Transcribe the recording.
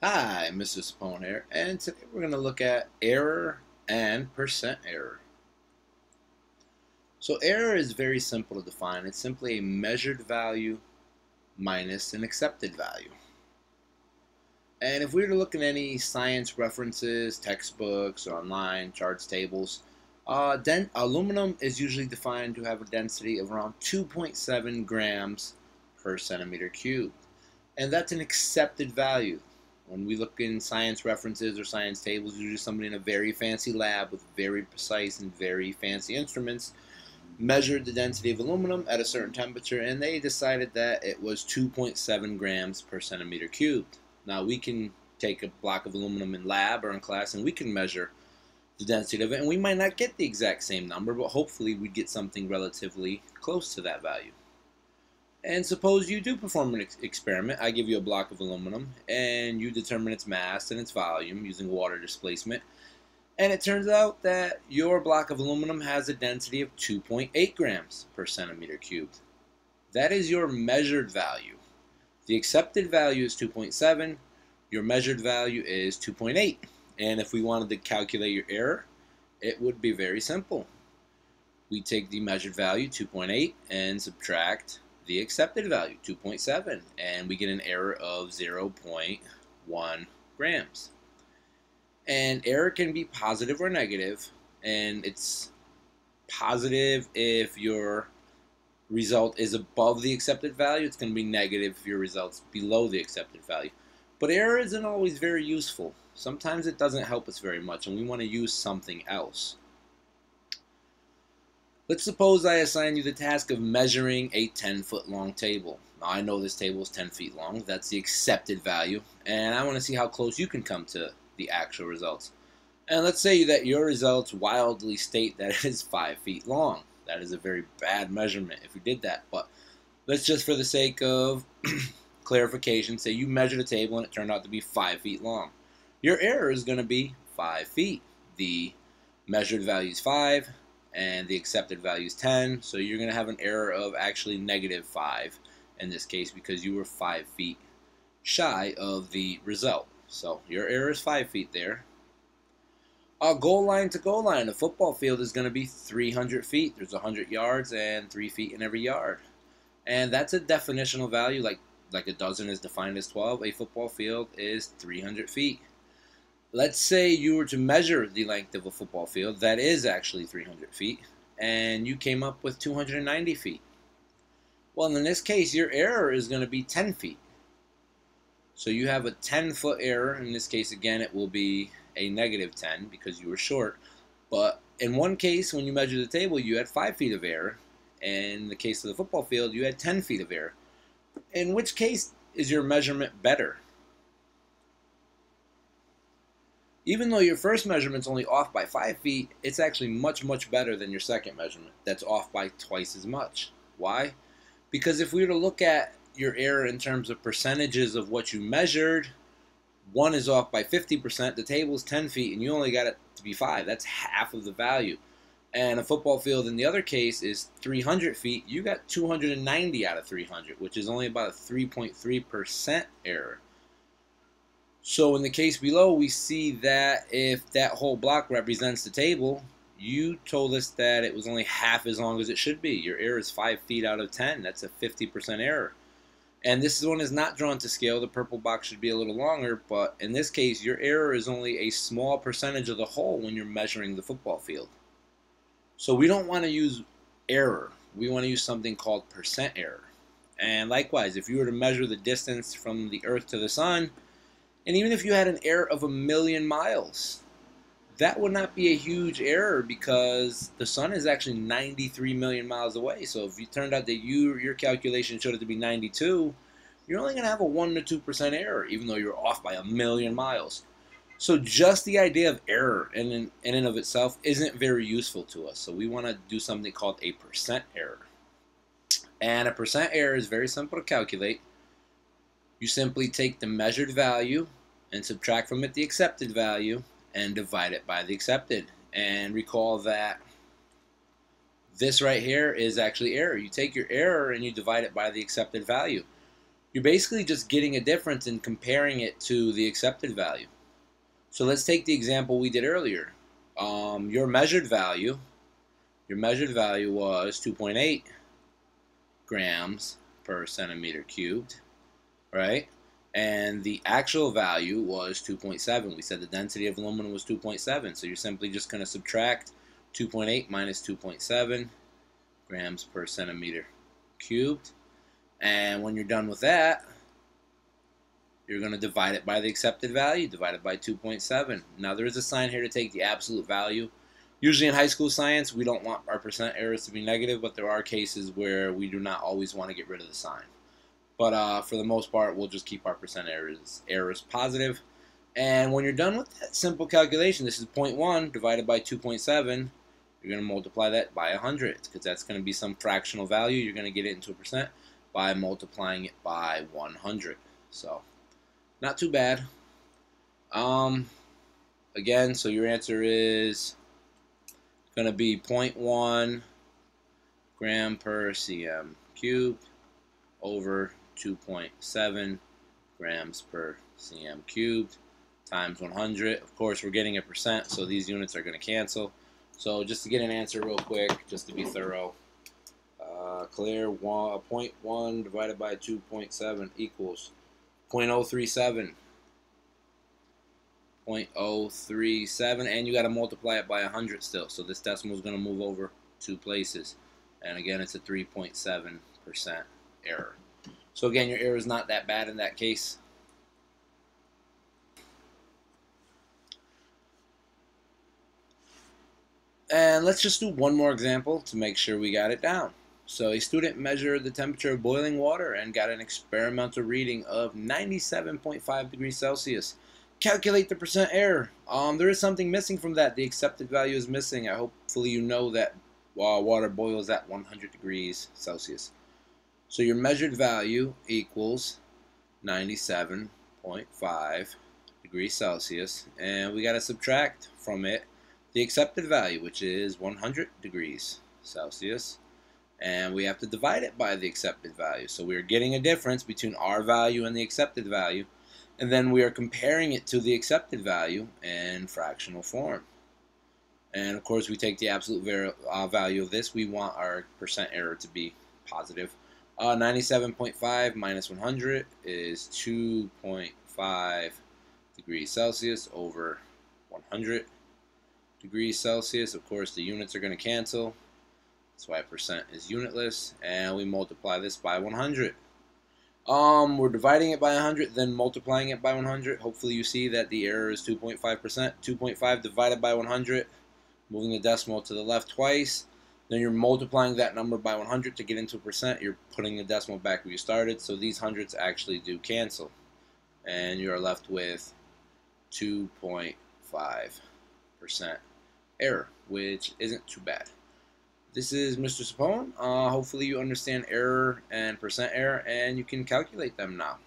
Hi, Mr. Sapone here, and today we're going to look at error and percent error. So error is very simple to define. It's simply a measured value minus an accepted value. And if we were to look at any science references, textbooks, or online charts, tables, aluminum is usually defined to have a density of around 2.7 grams per centimeter cubed. And that's an accepted value. When we look in science references or science tables, usually somebody in a very fancy lab with very precise and very fancy instruments measured the density of aluminum at a certain temperature, and they decided that it was 2.7 grams per centimeter cubed. Now we can take a block of aluminum in lab or in class, and we can measure the density of it, and we might not get the exact same number, but hopefully we'd get something relatively close to that value. And suppose you do perform an experiment. I give you a block of aluminum, and you determine its mass and its volume using water displacement. And it turns out that your block of aluminum has a density of 2.8 grams per centimeter cubed. That is your measured value. The accepted value is 2.7. Your measured value is 2.8. And if we wanted to calculate your error, it would be very simple. We take the measured value, 2.8, and subtract the accepted value, 2.7, and we get an error of 0.1 grams. And error can be positive or negative, and it's positive if your result is above the accepted value. It's going to be negative if your result's below the accepted value. But error isn't always very useful. Sometimes it doesn't help us very much, and we want to use something else. Let's suppose I assign you the task of measuring a 10-foot long table. Now, I know this table is 10 feet long. That's the accepted value. And I want to see how close you can come to the actual results. And let's say that your results wildly state that it is 5 feet long. That is a very bad measurement if you did that. But let's just, for the sake of clarification, say you measured a table and it turned out to be 5 feet long. Your error is going to be 5 feet. The measured value is 5. And the accepted value is 10, so you're going to have an error of actually negative 5 in this case because you were 5 feet shy of the result. So your error is 5 feet there. A goal line to goal line, a football field is going to be 300 feet. There's 100 yards and 3 feet in every yard. And that's a definitional value, like a dozen is defined as 12. A football field is 300 feet. Let's say you were to measure the length of a football field, that is actually 300 feet, and you came up with 290 feet. Well, in this case, your error is going to be 10 feet. So you have a 10-foot error. In this case, again, it will be a negative 10 because you were short. But in one case, when you measured the table, you had 5 feet of error. And in the case of the football field, you had 10 feet of error. In which case is your measurement better? Even though your first measurement's only off by 5 feet, it's actually much, much better than your second measurement that's off by twice as much. Why? Because if we were to look at your error in terms of percentages of what you measured, one is off by 50%, the table's 10 feet, and you only got it to be 5. That's half of the value. And a football field in the other case is 300 feet. You got 290 out of 300, which is only about a 3.3% error. So in the case below, we see that if that whole block represents the table, you told us that it was only half as long as it should be. Your error is 5 feet out of 10. That's a 50% error. And this one is not drawn to scale. The purple box should be a little longer, but in this case, your error is only a small percentage of the whole when you're measuring the football field. So we don't want to use error. We want to use something called percent error. And likewise, if you were to measure the distance from the Earth to the Sun, and even if you had an error of 1,000,000 miles, that would not be a huge error because the sun is actually 93 million miles away. So if it turned out that your calculation showed it to be 92, you're only going to have a 1 to 2% error, even though you're off by 1,000,000 miles. So just the idea of error in and of itself isn't very useful to us. So we want to do something called a percent error. And a percent error is very simple to calculate. You simply take the measured value and subtract from it the accepted value and divide it by the accepted. And recall that this right here is actually error. You take your error and you divide it by the accepted value. you're basically just getting a difference and comparing it to the accepted value. So let's take the example we did earlier. Your measured value was 2.8 grams per centimeter cubed, right? And the actual value was 2.7. We said the density of aluminum was 2.7, so you're simply just going to subtract 2.8 minus 2.7 grams per centimeter cubed. And when you're done with that, you're going to divide it by the accepted value, divided by 2.7. Now, there is a sign here to take the absolute value. Usually in high school science, we don't want our percent errors to be negative, but there are cases where we do not always want to get rid of the sign. But for the most part, we'll just keep our percent errors positive. And when you're done with that simple calculation, this is 0.1 divided by 2.7. You're going to multiply that by 100, because that's going to be some fractional value. You're going to get it into a percent by multiplying it by 100. So, not too bad. Again, so your answer is going to be 0.1 gram per cm cubed over 2.7 grams per cm cubed times 100. Of course, we're getting a percent, so these units are going to cancel. So just to get an answer real quick, just to be thorough, clear, 0.1 divided by 2.7 equals 0.037. 0.037, and you got to multiply it by 100 still. So this decimal is going to move over 2 places. And again, it's a 3.7% error. So again, your error is not that bad in that case. And let's just do one more example to make sure we got it down. So a student measured the temperature of boiling water and got an experimental reading of 97.5 degrees Celsius. Calculate the percent error. There is something missing from that. The accepted value is missing. Hopefully you know that water boils at 100 degrees Celsius. So your measured value equals 97.5 degrees Celsius, and we got to subtract from it the accepted value, which is 100 degrees Celsius, and we have to divide it by the accepted value. So we're getting a difference between our value and the accepted value, and then we are comparing it to the accepted value in fractional form. And of course, we take the absolute value of this. We want our percent error to be positive. 97.5 minus 100 is 2.5 degrees Celsius over 100 degrees Celsius. Of course, the units are going to cancel. That's why percent is unitless. And we multiply this by 100. We're dividing it by 100, then multiplying it by 100. Hopefully you see that the error is 2.5%. 2.5 divided by 100, moving the decimal to the left twice. Then you're multiplying that number by 100 to get into a percent. You're putting the decimal back where you started. So these hundreds actually do cancel. And you're left with 2.5% error, which isn't too bad. This is Mr. Sapone. Hopefully you understand error and percent error, and you can calculate them now.